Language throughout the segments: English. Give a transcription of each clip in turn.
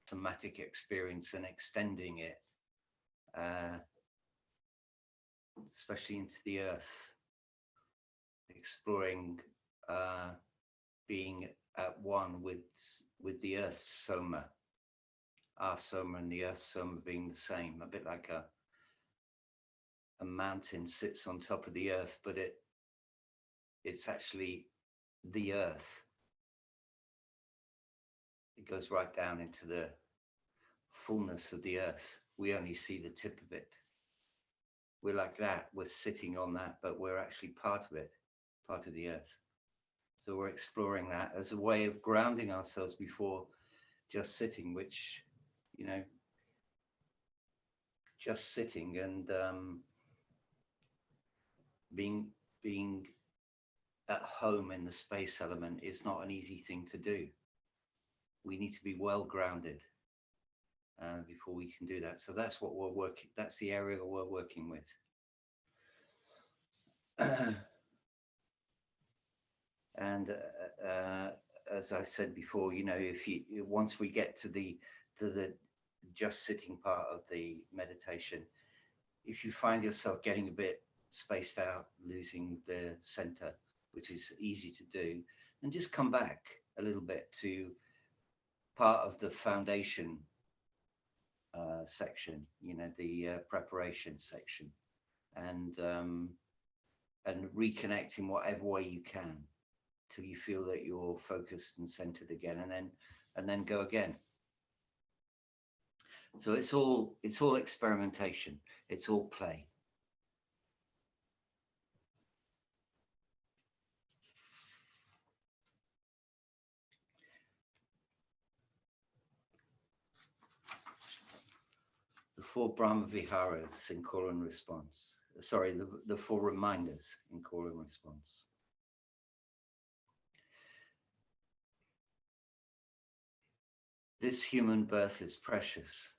somatic experience and extending it, especially into the earth, exploring being at one with the earth soma, our soma and the earth soma being the same, a bit like a mountain sits on top of the earth, but it's actually the earth. It goes right down into the fullness of the earth. We only see the tip of it. We're like that. We're sitting on that, but we're actually part of it, part of the earth. So we're exploring that as a way of grounding ourselves before just sitting, which, you know, just sitting and being at home in the space element is not an easy thing to do. We need to be well grounded before we can do that. So that's what we're working. That's the area we're working with. And as I said before, you know, once we get to the just sitting part of the meditation, if you find yourself getting a bit spaced out, losing the center, which is easy to do, then just come back a little bit to part of the foundation section, you know, the preparation section, and reconnect in whatever way you can till you feel that you're focused and centered again, and then go again. So it's all experimentation. It's all play. The 4 Brahma Viharas in call and response. Sorry, the 4 reminders in call and response. This human birth is precious.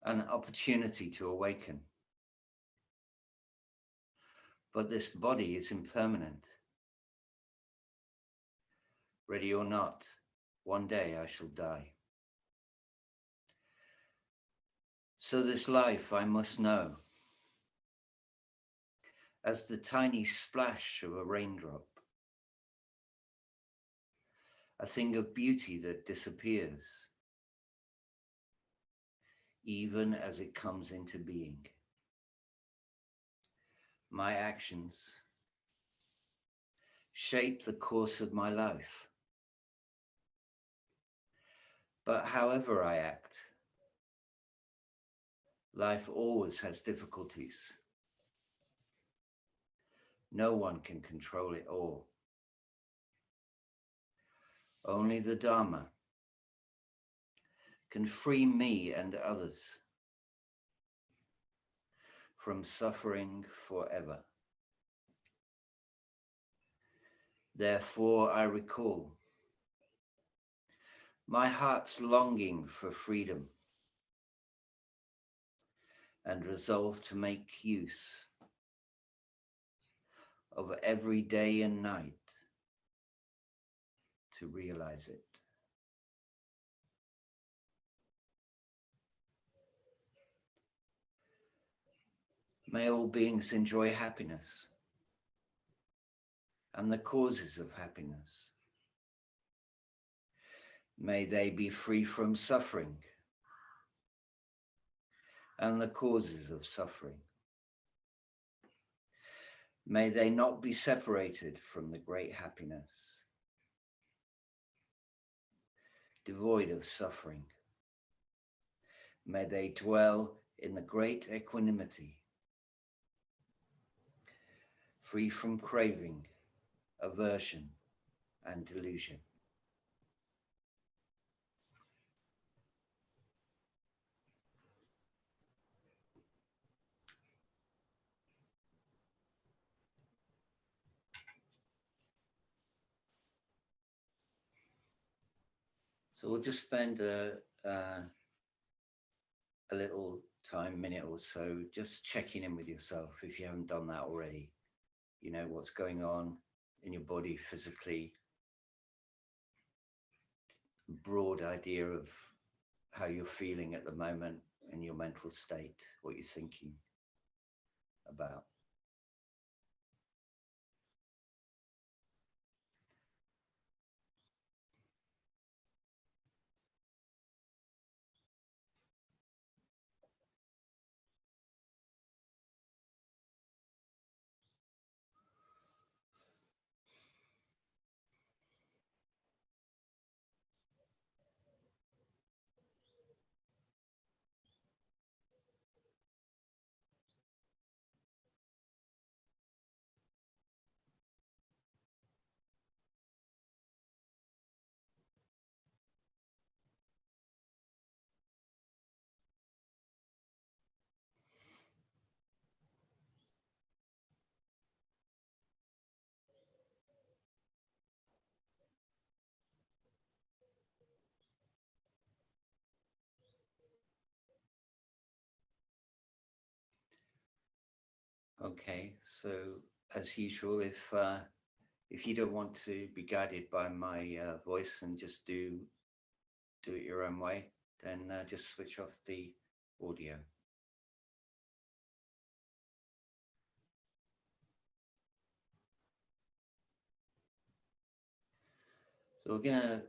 An opportunity to awaken. But this body is impermanent. Ready or not, one day I shall die. So this life I must know as the tiny splash of a raindrop, a thing of beauty that disappears, even as it comes into being. My actions shape the course of my life. But however I act, life always has difficulties. No one can control it all. Only the Dharma can free me and others from suffering forever. Therefore, I recall my heart's longing for freedom and resolve to make use of every day and night to realize it. May all beings enjoy happiness and the causes of happiness. May they be free from suffering and the causes of suffering. May they not be separated from the great happiness, devoid of suffering. May they dwell in the great equanimity, free from craving, aversion, and delusion. So we'll just spend a little time, minute or so, just checking in with yourself if you haven't done that already. You know, what's going on in your body physically. broad idea of how you're feeling at the moment in your mental state, what you're thinking about. Okay, so as usual, if you don't want to be guided by my voice and just do it your own way, then just switch off the audio. So we're going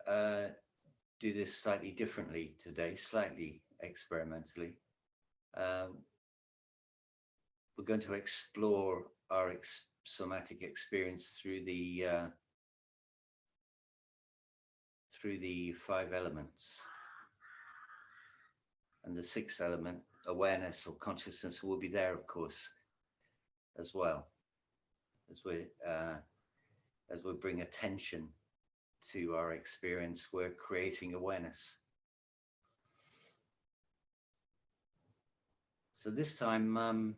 to do this slightly differently today, slightly experimentally. We're going to explore our somatic experience through the 5 elements. And the 6th element, awareness or consciousness, will be there, of course, as well, as we bring attention to our experience. We're creating awareness. So this time,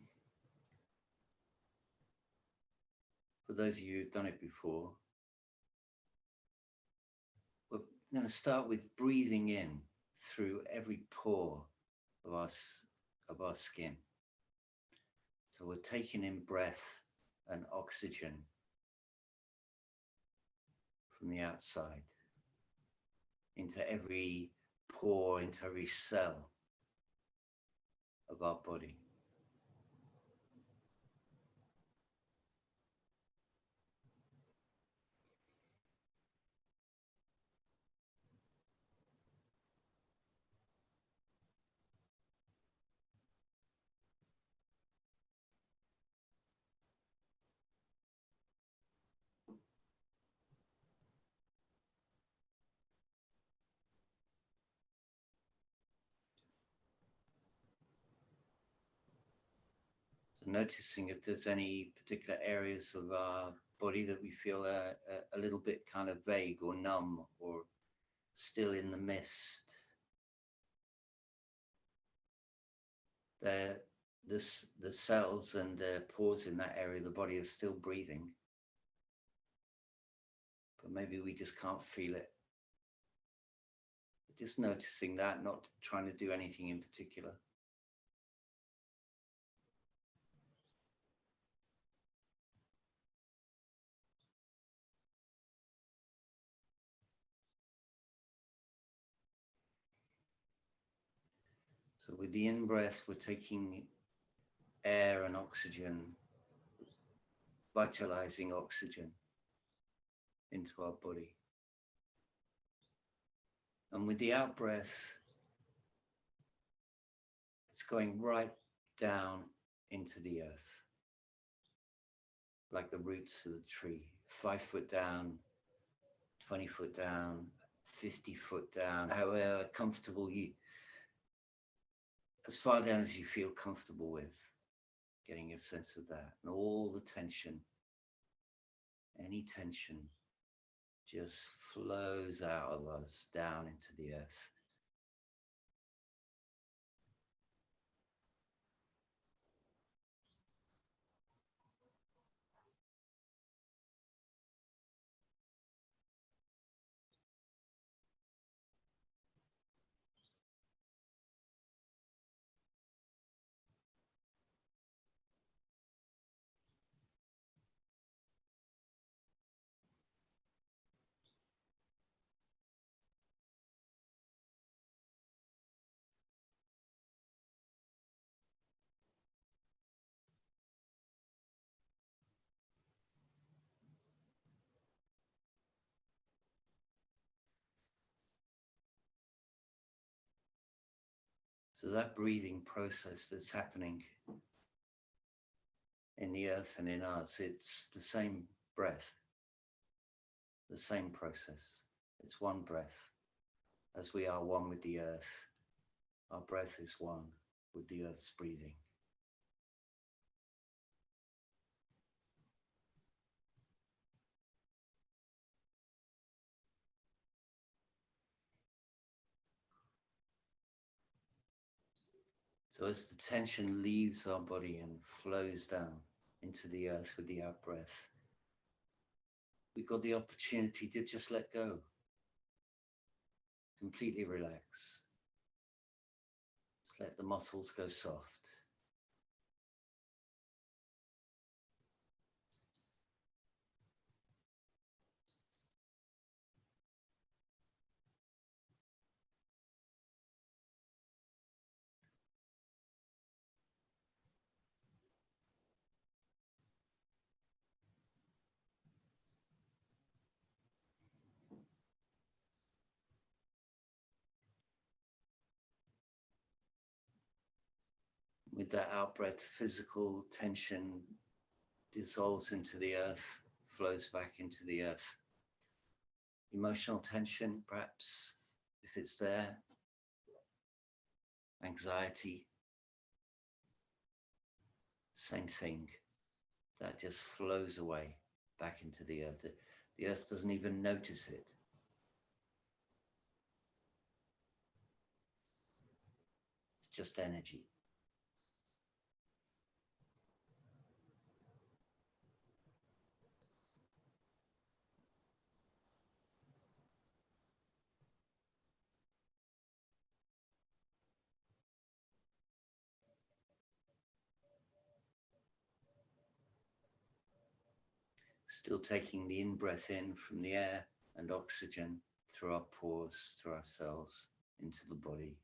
for those of you who've done it before, we're going to start with breathing in through every pore of our skin. So we're taking in breath and oxygen from the outside into every pore, into every cell of our body. So noticing if there's any particular areas of our body that we feel a little bit kind of vague or numb or still in the mist. The cells and the pores in that area of the body are still breathing, but maybe we just can't feel it. Just noticing that, not trying to do anything in particular. So with the in-breath, we're taking air and oxygen, vitalizing oxygen into our body. And with the out-breath, it's going right down into the earth, like the roots of the tree, 5 foot down, 20 foot down, 50 foot down, however comfortable you, as far down as you feel comfortable with, getting a sense of that. And all the tension, any tension, just flows out of us down into the earth. So that breathing process that's happening in the earth and in us, it's the same breath, the same process. It's one breath. As we are one with the earth, our breath is one with the earth's breathing. So as the tension leaves our body and flows down into the earth with the out breath, we've got the opportunity to just let go, completely relax. Just let the muscles go soft. With that out breath, physical tension dissolves into the earth, flows back into the earth. Emotional tension, perhaps, if it's there, anxiety, same thing. That just flows away back into the earth. The earth doesn't even notice it. It's just energy. Still taking the in-breath in from the air and oxygen through our pores, through our cells, into the body.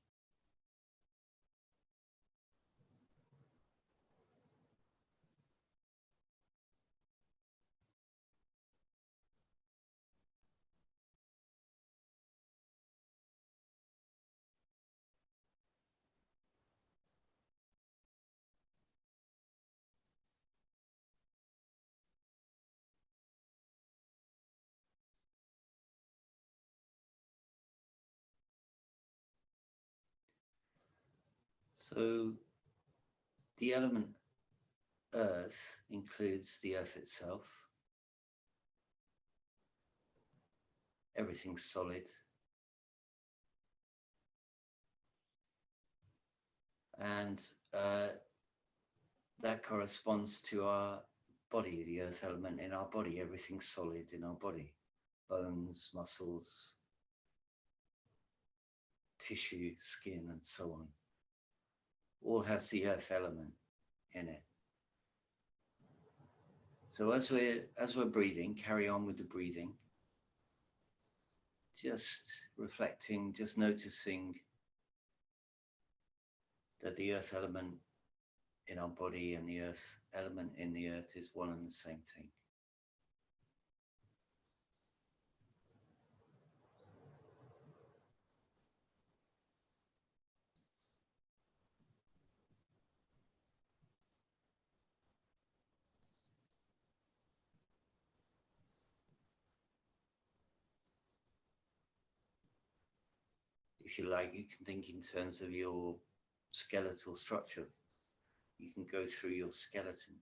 So the element earth includes the earth itself. Everything's solid. And that corresponds to our body, the earth element in our body. Everything's solid in our body. Bones, muscles, tissue, skin, and so on. All has the earth element in it. So as we're breathing, carry on with the breathing. Just reflecting, just noticing that the earth element in our body and the earth element in the earth is one and the same thing. If you like, you can think in terms of your skeletal structure. You can go through your skeleton.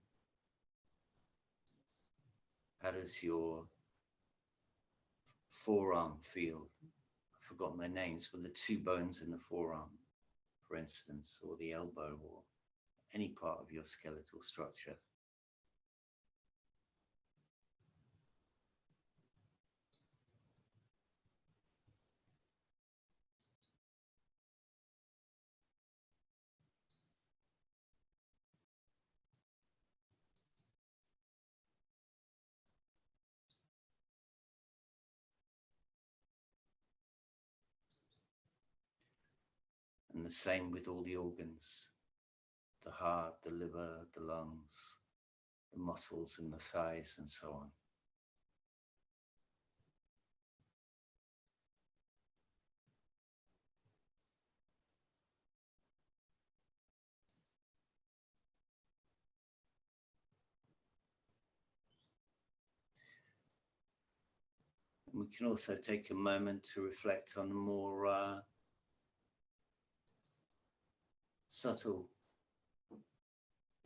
How does your forearm feel? I've forgotten their names, but the two bones in the forearm, for instance, or the elbow, or any part of your skeletal structure. And the same with all the organs, the heart, the liver, the lungs, the muscles in the thighs, and so on. we can also take a moment to reflect on the more subtle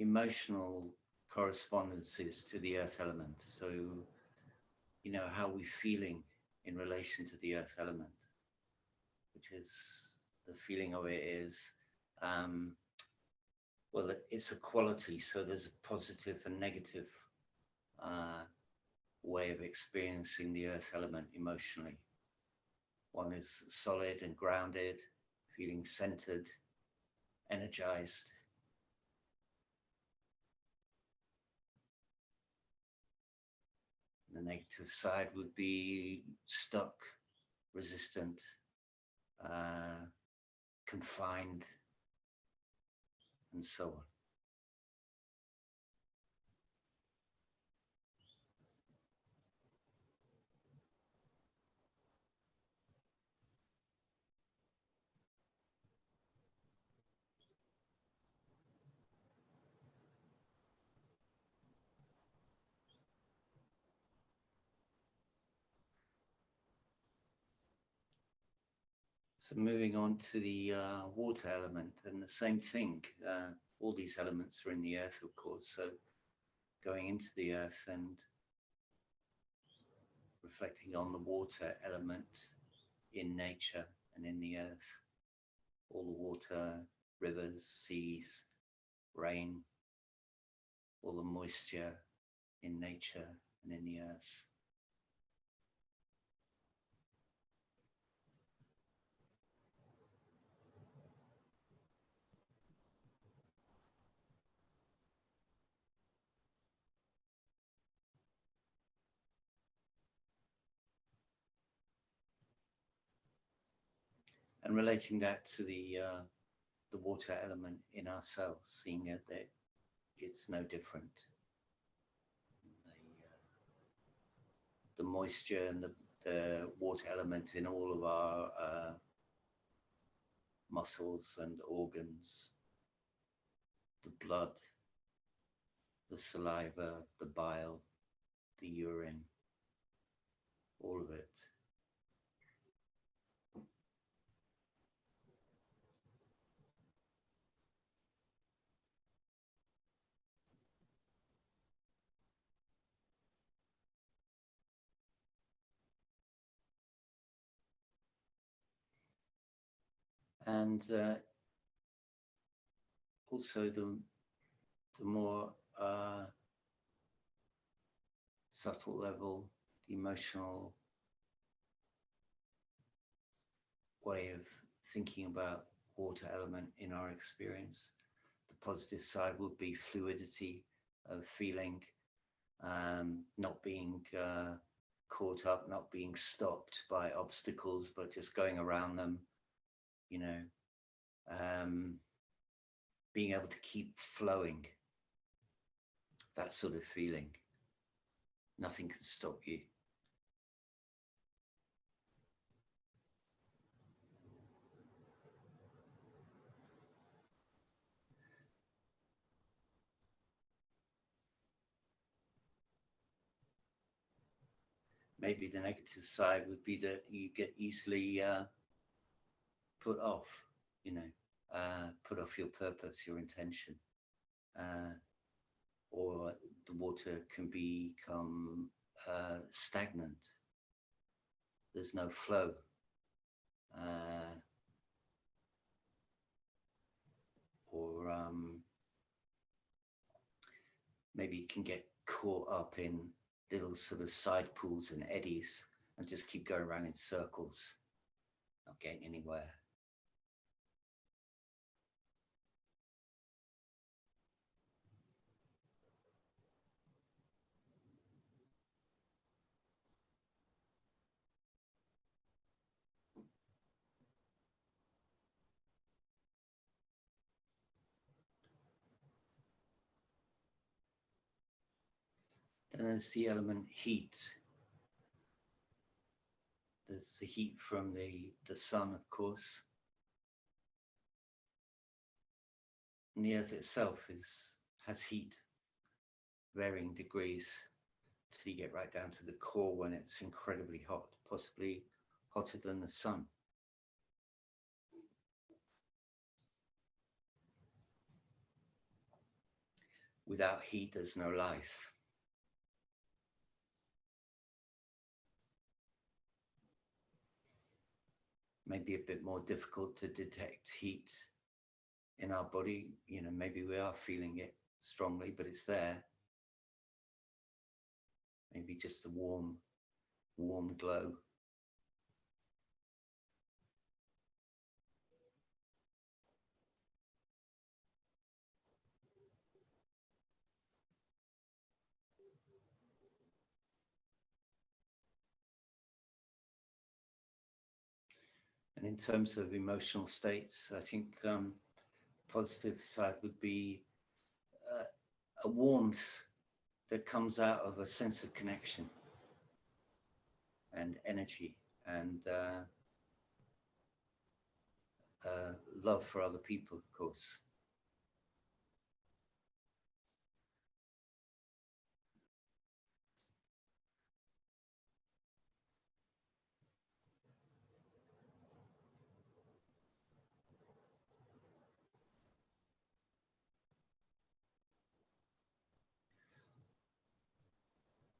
emotional correspondences to the earth element. So, how we're feeling in relation to the earth element, which is the feeling of it is, well, it's a quality. So there's a positive and negative way of experiencing the earth element emotionally. One is solid and grounded, feeling centered, energized. The negative side would be stuck, resistant, confined, and so on. So moving on to the water element, and the same thing. All these elements are in the earth, of course. So going into the earth and reflecting on the water element in nature and in the earth. All the water, rivers, seas, rain, all the moisture in nature and in the earth. And relating that to the water element in ourselves, seeing it that it's no different. The moisture and the water element in all of our muscles and organs, the blood, the saliva, the bile, the urine, all of it. And also the more subtle level, the emotional way of thinking about water element in our experience. The positive side would be fluidity of feeling, not being caught up, not being stopped by obstacles, but just going around them, being able to keep flowing, that sort of feeling. Nothing can stop you. Maybe the negative side would be that you get easily put off, put off your purpose, your intention. Or the water can become stagnant. There's no flow. Or maybe you can get caught up in little sort of side pools and eddies and just keep going around in circles, not getting anywhere. Then there's the element heat. There's the heat from the sun, of course. And the earth itself has heat, varying degrees. till you get right down to the core when it's incredibly hot, possibly hotter than the sun. Without heat, there's no life. Maybe a bit more difficult to detect heat in our body. You know, maybe we are feeling it strongly, but it's there. Maybe just a warm glow. And in terms of emotional states, I think positive side would be a warmth that comes out of a sense of connection and energy and love for other people, of course.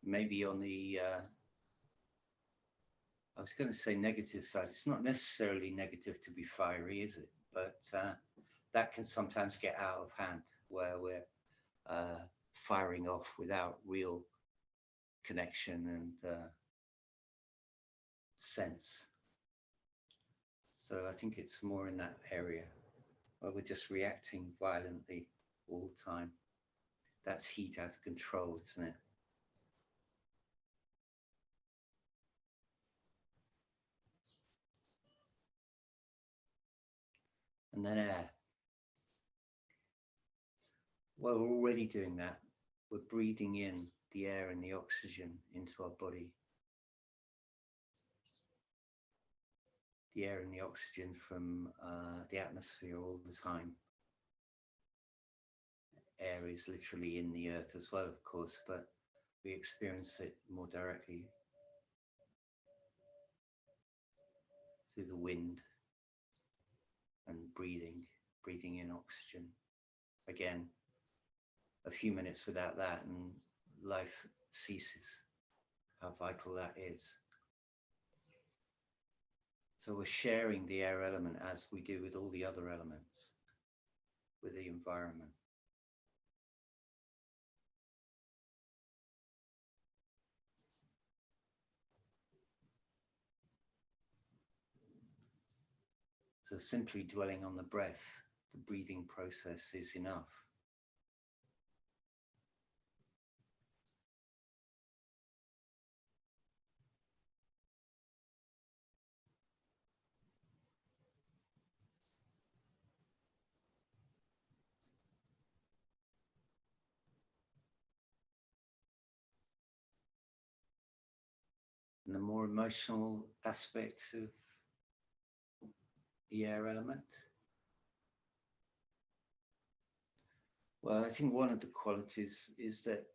Maybe on the I was going to say negative side. It's not necessarily negative to be fiery, is it? But that can sometimes get out of hand where we're firing off without real connection and sense. So I think it's more in that area where we're just reacting violently all the time. That's heat out of control, isn't it? And then air. Well, we're already doing that. We're breathing in the air and the oxygen into our body. The air and the oxygen from the atmosphere all the time. Air is literally in the earth as well, of course, but we experience it more directly through the wind and breathing in oxygen. Again, a few minutes without that and life ceases. How vital that is. So we're sharing the air element as we do with all the other elements, with the environment. So simply dwelling on the breath, the breathing process is enough. And the more emotional aspects of the air element, well, I think one of the qualities is that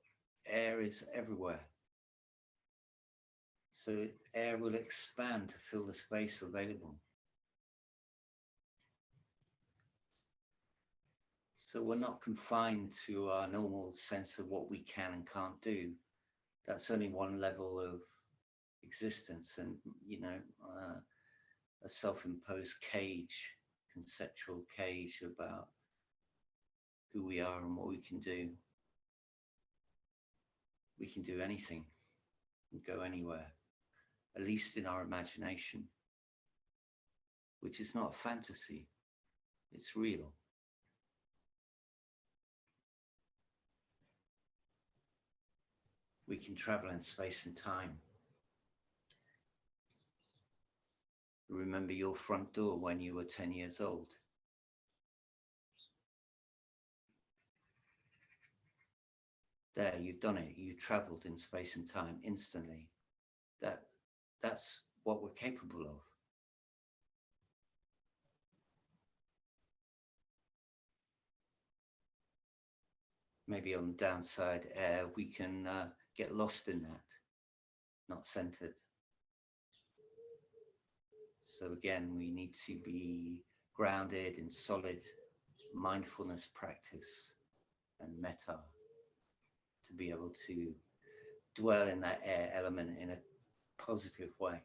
air is everywhere. So air will expand to fill the space available. So we're not confined to our normal sense of what we can and can't do. That's only one level of existence, and a self-imposed cage, conceptual cage about who we are and what we can do. We can do anything and go anywhere, at least in our imagination, which is not a fantasy, it's real. We can travel in space and time. Remember your front door when you were 10 years old. There, you've done it. You traveled in space and time instantly. That's what we're capable of. Maybe on the downside, air, we can get lost in that, not centered. So again, we need to be grounded in solid mindfulness practice and metta to be able to dwell in that air element in a positive way.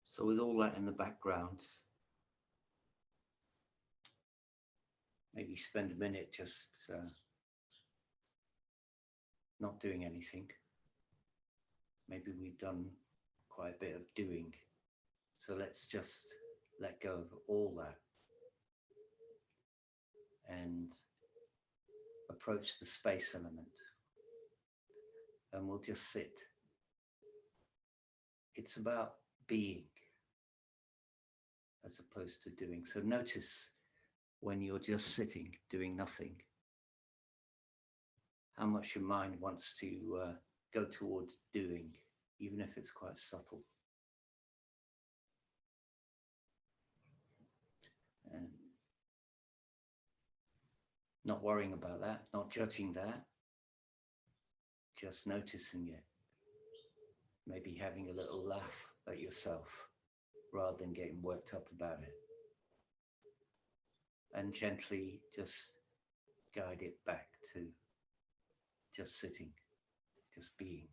So with all that in the background, maybe spend a minute just not doing anything. Maybe we've done quite a bit of doing. So let's just let go of all that and approach the space element. And we'll just sit. It's about being as opposed to doing. So notice when you're just sitting, doing nothing, how much your mind wants to go towards doing, even if it's quite subtle. And not worrying about that, not judging that, just noticing it. Maybe having a little laugh at yourself rather than getting worked up about it. And gently just guide it back to just sitting, just being.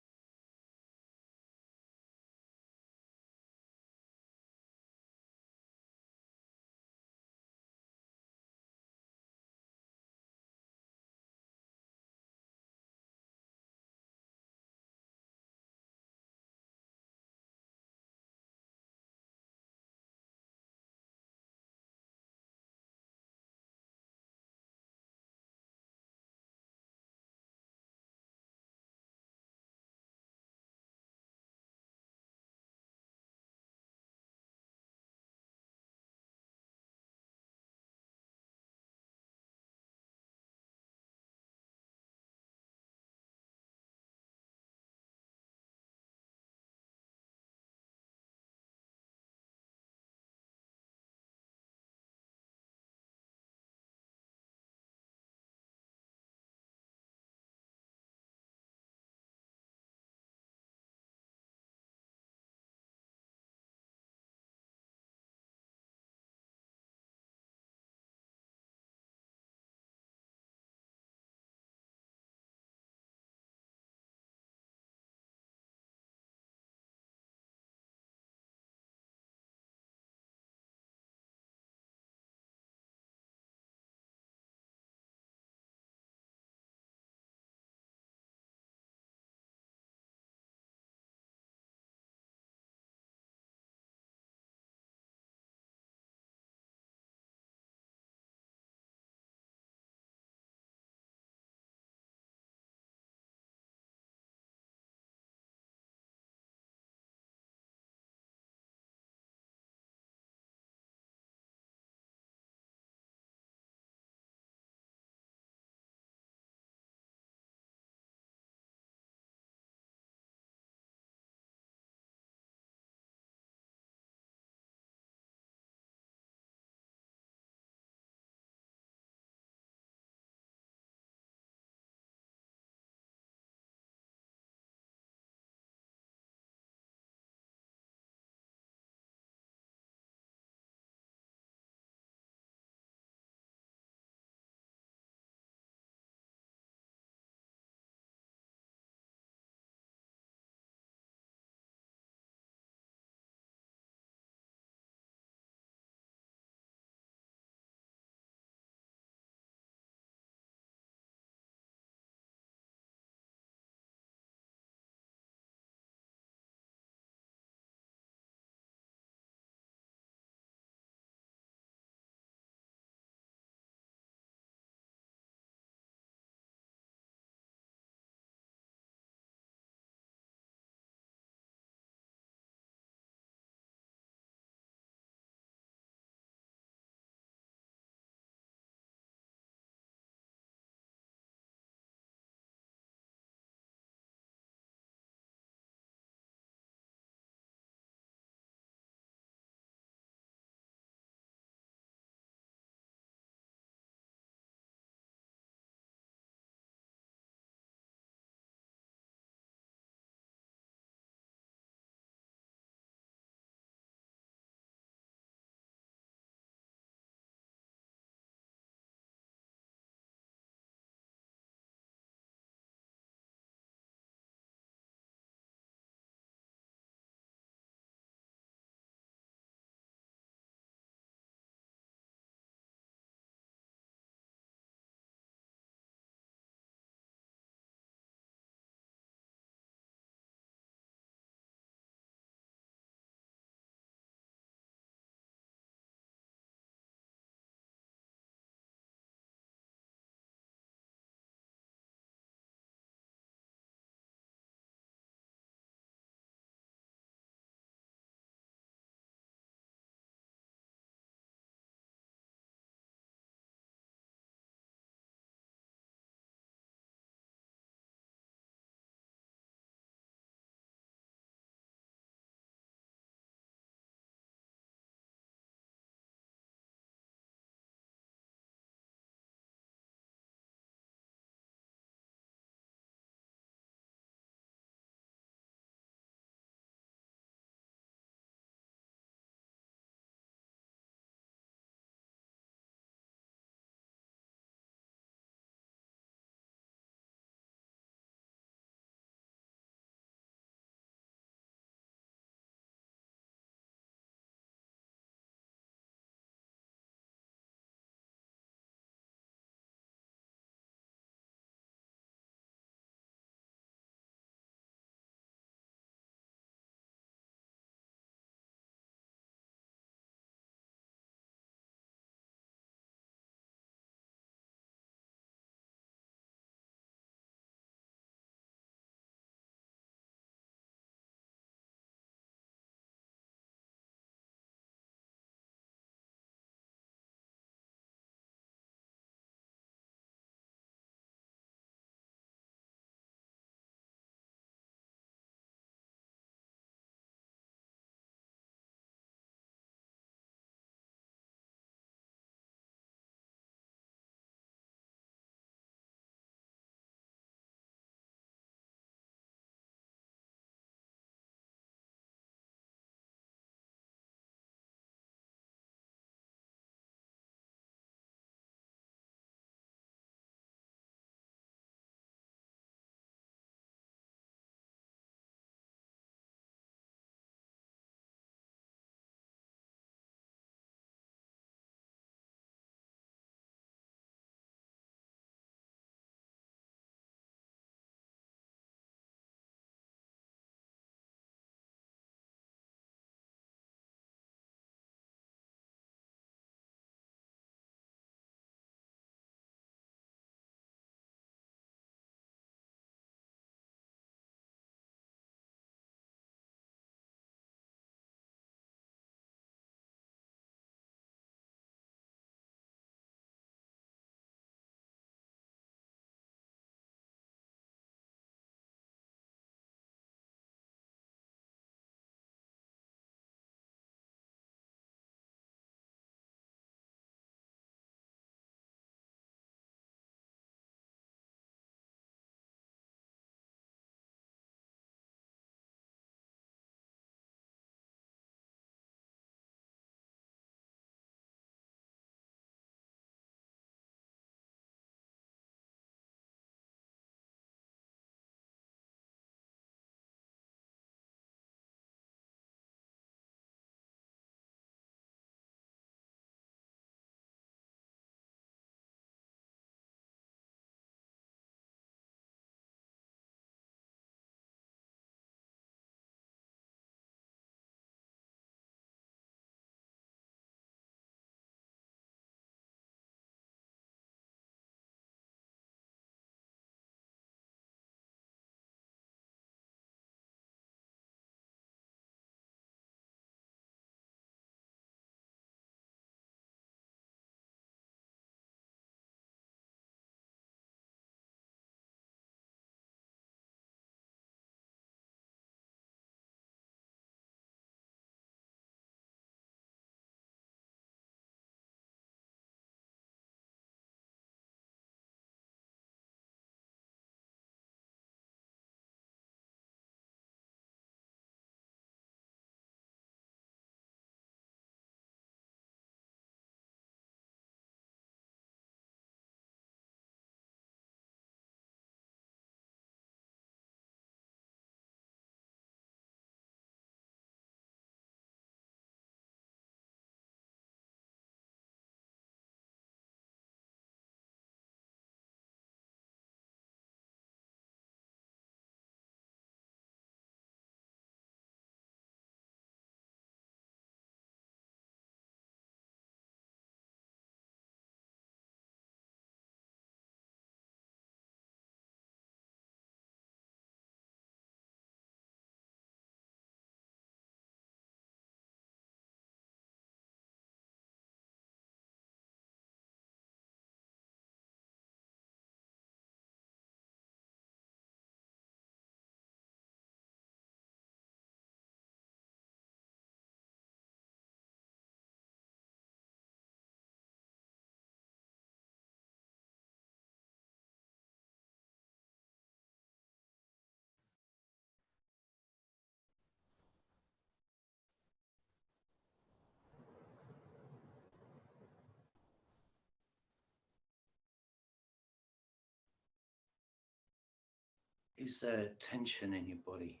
Is there tension in your body?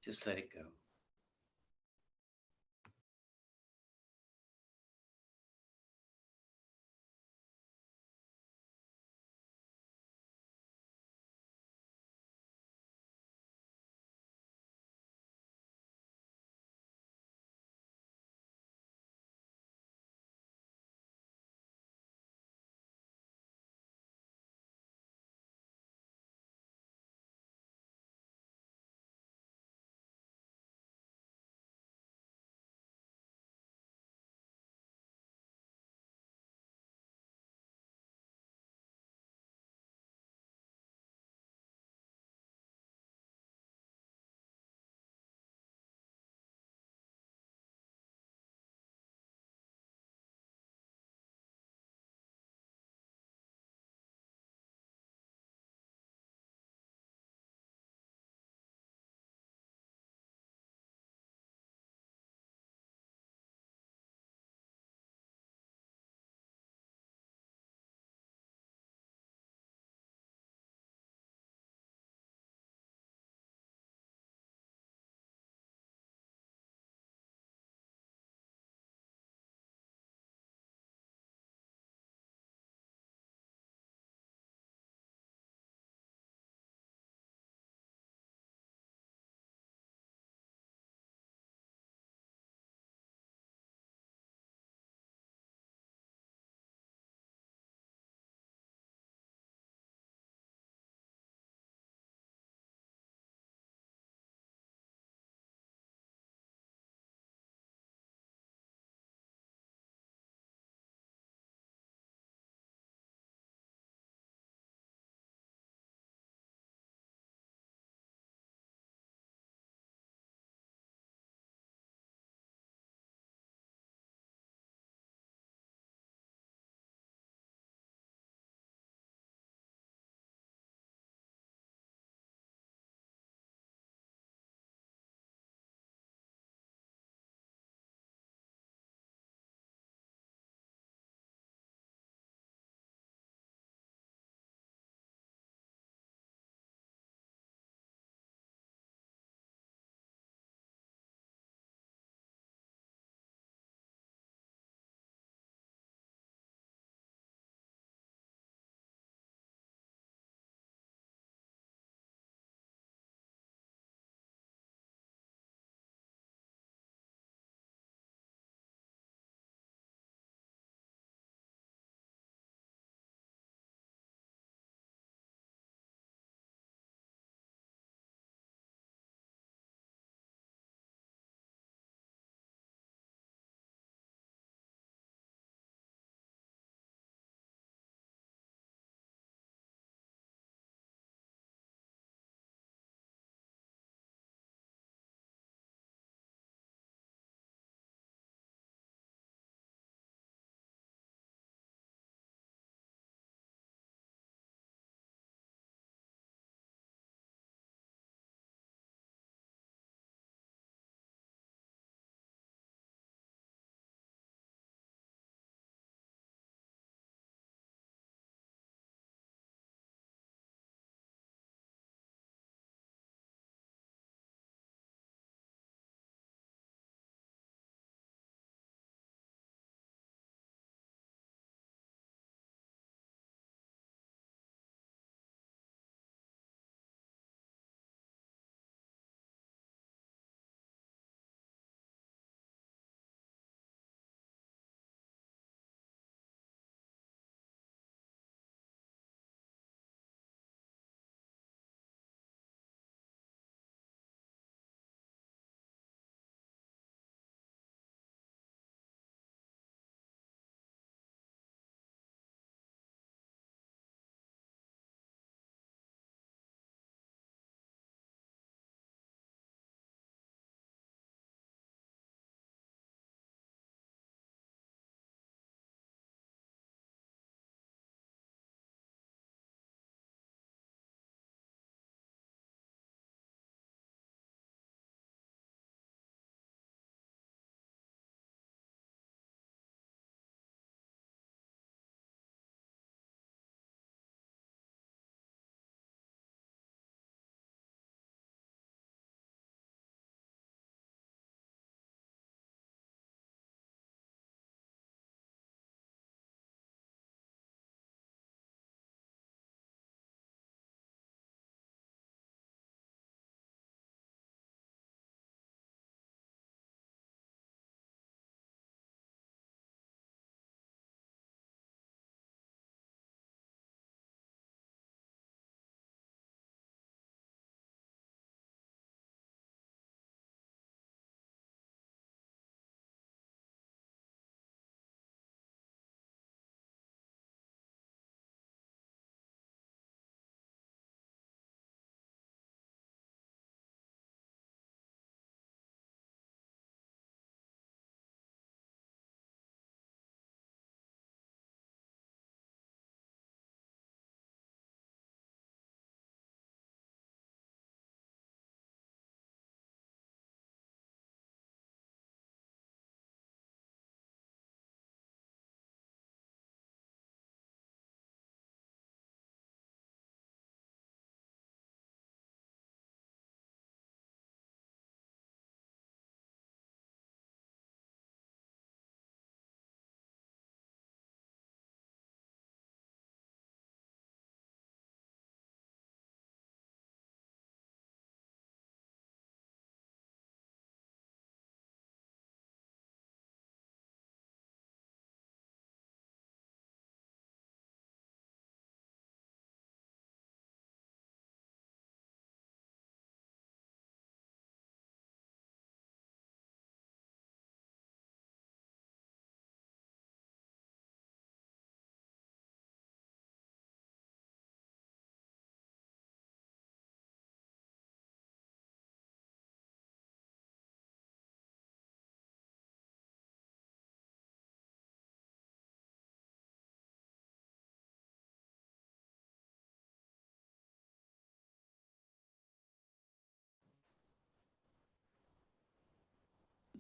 Just let it go.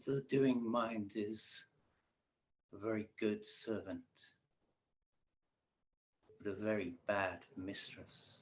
The doing mind is a very good servant, but a very bad mistress.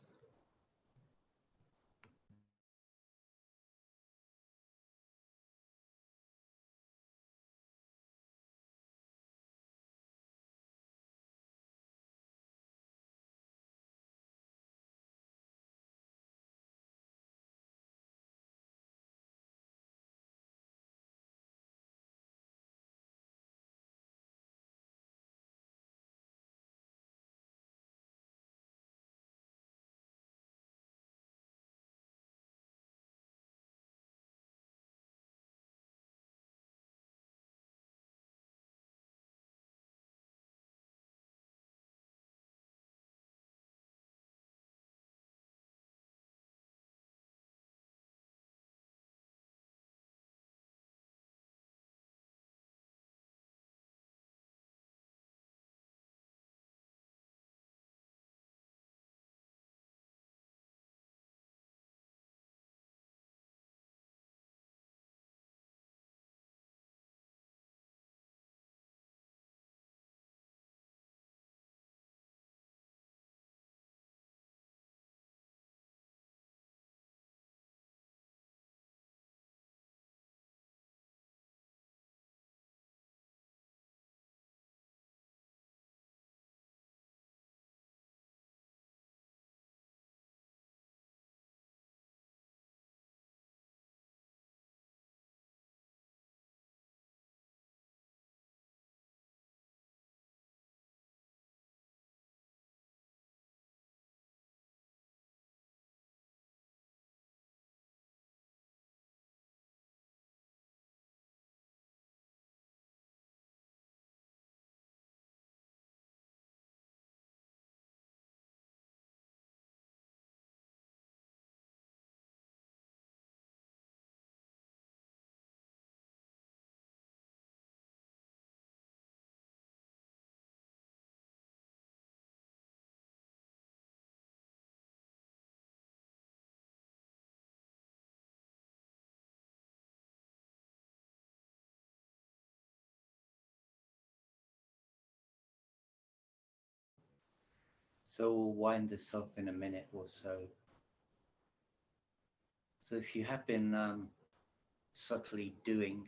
So we'll wind this up in a minute or so. So if you have been subtly doing,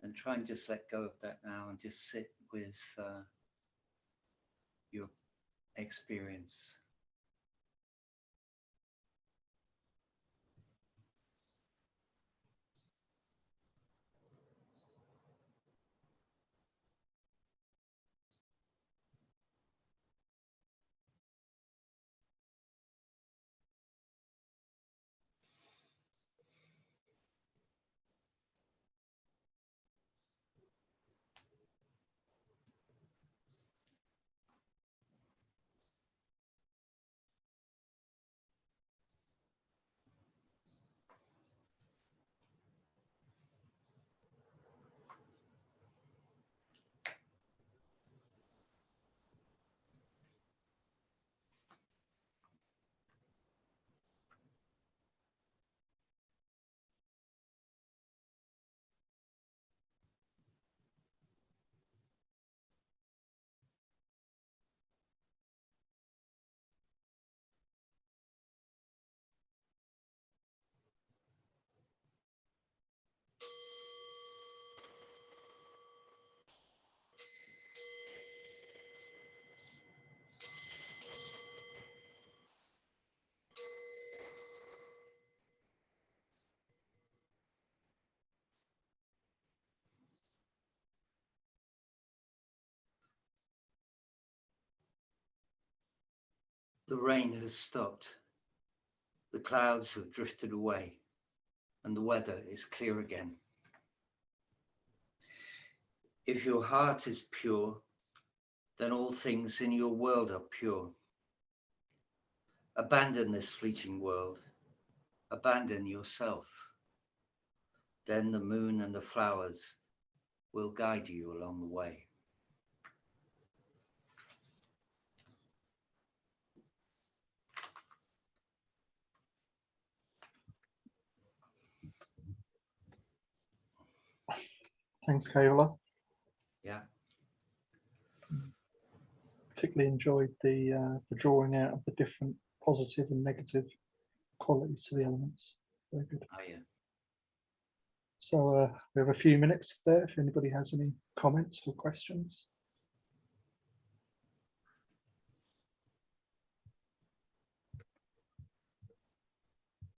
and try and just let go of that now and just sit with your experience. The rain has stopped. The clouds have drifted away and the weather is clear again. If your heart is pure, then all things in your world are pure. Abandon this fleeting world. Abandon yourself. Then the moon and the flowers will guide you along the way. Thanks, Kevala. Yeah. Particularly enjoyed the drawing out of the different positive and negative qualities to the elements. Very good. Oh yeah. So we have a few minutes there if anybody has any comments or questions.